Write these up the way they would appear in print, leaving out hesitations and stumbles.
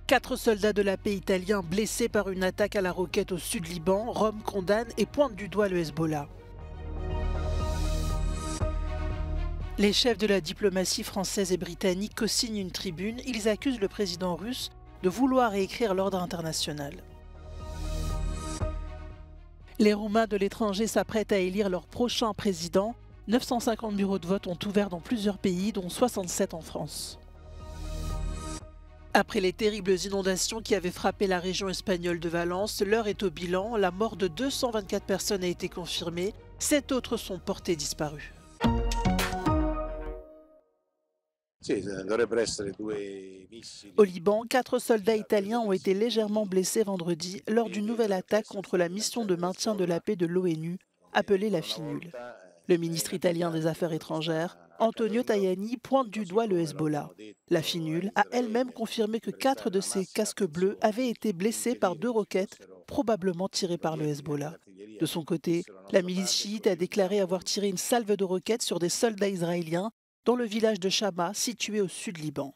4 soldats de la paix italiens blessés par une attaque à la roquette au sud Liban, Rome condamne et pointe du doigt le Hezbollah. Les chefs de la diplomatie française et britannique co-signent une tribune. Ils accusent le président russe de vouloir réécrire l'ordre international. Les Roumains de l'étranger s'apprêtent à élire leur prochain président. 950 bureaux de vote ont ouvert dans plusieurs pays, dont 67 en France. Après les terribles inondations qui avaient frappé la région espagnole de Valence, l'heure est au bilan. La mort de 224 personnes a été confirmée. 7 autres sont portées disparues. Au Liban, 4 soldats italiens ont été légèrement blessés vendredi lors d'une nouvelle attaque contre la mission de maintien de la paix de l'ONU, appelée la FINUL. Le ministre italien des Affaires étrangères, Antonio Tajani, pointe du doigt le Hezbollah. La FINUL a elle-même confirmé que 4 de ses casques bleus avaient été blessés par 2 roquettes, probablement tirées par le Hezbollah. De son côté, la milice chiite a déclaré avoir tiré une salve de roquettes sur des soldats israéliens dans le village de Chama, situé au sud Liban.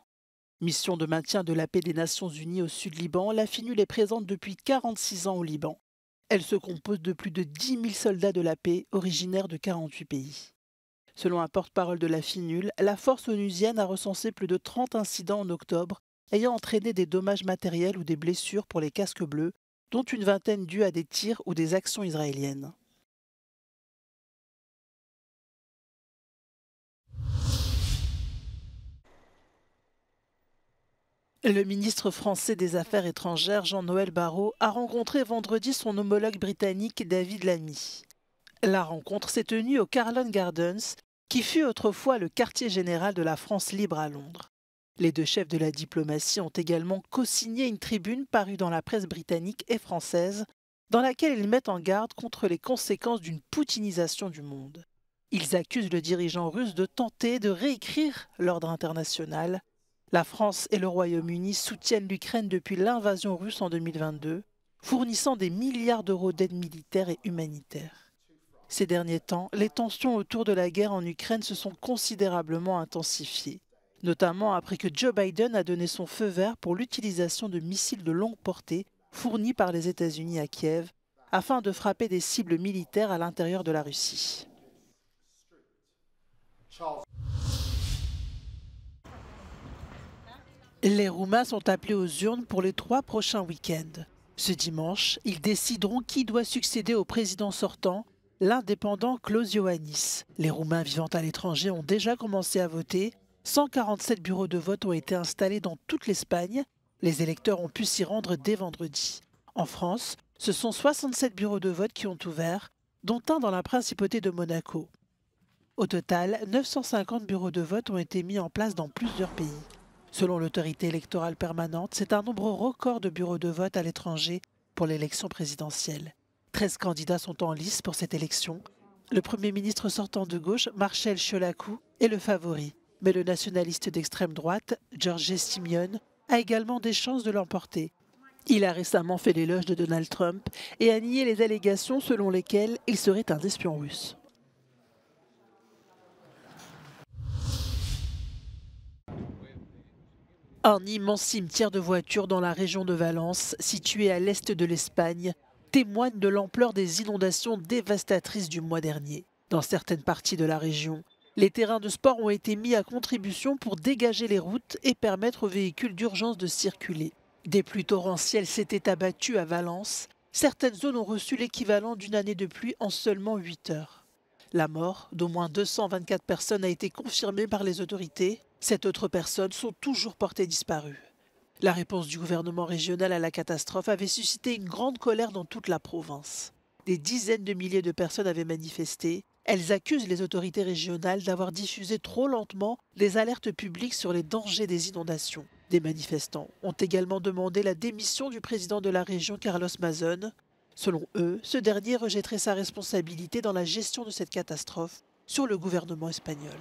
Mission de maintien de la paix des Nations Unies au sud Liban, la FINUL est présente depuis 46 ans au Liban. Elle se compose de plus de 10 000 soldats de la paix originaires de 48 pays. Selon un porte-parole de la FINUL, la force onusienne a recensé plus de 30 incidents en octobre ayant entraîné des dommages matériels ou des blessures pour les casques bleus, dont une vingtaine dues à des tirs ou des actions israéliennes. Le ministre français des Affaires étrangères, Jean-Noël Barrot, a rencontré vendredi son homologue britannique David Lammy. La rencontre s'est tenue au Carlton Gardens, qui fut autrefois le quartier général de la France libre à Londres. Les 2 chefs de la diplomatie ont également co-signé une tribune parue dans la presse britannique et française, dans laquelle ils mettent en garde contre les conséquences d'une poutinisation du monde. Ils accusent le dirigeant russe de tenter de réécrire l'ordre international. La France et le Royaume-Uni soutiennent l'Ukraine depuis l'invasion russe en 2022, fournissant des milliards d'euros d'aide militaire et humanitaire. Ces derniers temps, les tensions autour de la guerre en Ukraine se sont considérablement intensifiées, notamment après que Joe Biden a donné son feu vert pour l'utilisation de missiles de longue portée fournis par les États-Unis à Kiev, afin de frapper des cibles militaires à l'intérieur de la Russie. Les Roumains sont appelés aux urnes pour les 3 prochains week-ends. Ce dimanche, ils décideront qui doit succéder au président sortant, l'indépendant Klaus Iohannis. Les Roumains vivant à l'étranger ont déjà commencé à voter. 147 bureaux de vote ont été installés dans toute l'Espagne. Les électeurs ont pu s'y rendre dès vendredi. En France, ce sont 67 bureaux de vote qui ont ouvert, dont un dans la principauté de Monaco. Au total, 950 bureaux de vote ont été mis en place dans plusieurs pays. Selon l'autorité électorale permanente, c'est un nombre record de bureaux de vote à l'étranger pour l'élection présidentielle. 13 candidats sont en lice pour cette élection. Le Premier ministre sortant de gauche, Marcel Ciolacu, est le favori. Mais le nationaliste d'extrême droite, Giorgia Simion, a également des chances de l'emporter. Il a récemment fait l'éloge de Donald Trump et a nié les allégations selon lesquelles il serait un espion russe. Un immense cimetière de voitures dans la région de Valence, situé à l'est de l'Espagne, témoigne de l'ampleur des inondations dévastatrices du mois dernier. Dans certaines parties de la région, les terrains de sport ont été mis à contribution pour dégager les routes et permettre aux véhicules d'urgence de circuler. Des pluies torrentielles s'étaient abattues à Valence. Certaines zones ont reçu l'équivalent d'une année de pluie en seulement 8 heures. La mort d'au moins 224 personnes a été confirmée par les autorités. 7 autres personnes sont toujours portées disparues. La réponse du gouvernement régional à la catastrophe avait suscité une grande colère dans toute la province. Des dizaines de milliers de personnes avaient manifesté. Elles accusent les autorités régionales d'avoir diffusé trop lentement des alertes publiques sur les dangers des inondations. Des manifestants ont également demandé la démission du président de la région, Carlos Mazón. Selon eux, ce dernier rejetterait sa responsabilité dans la gestion de cette catastrophe sur le gouvernement espagnol.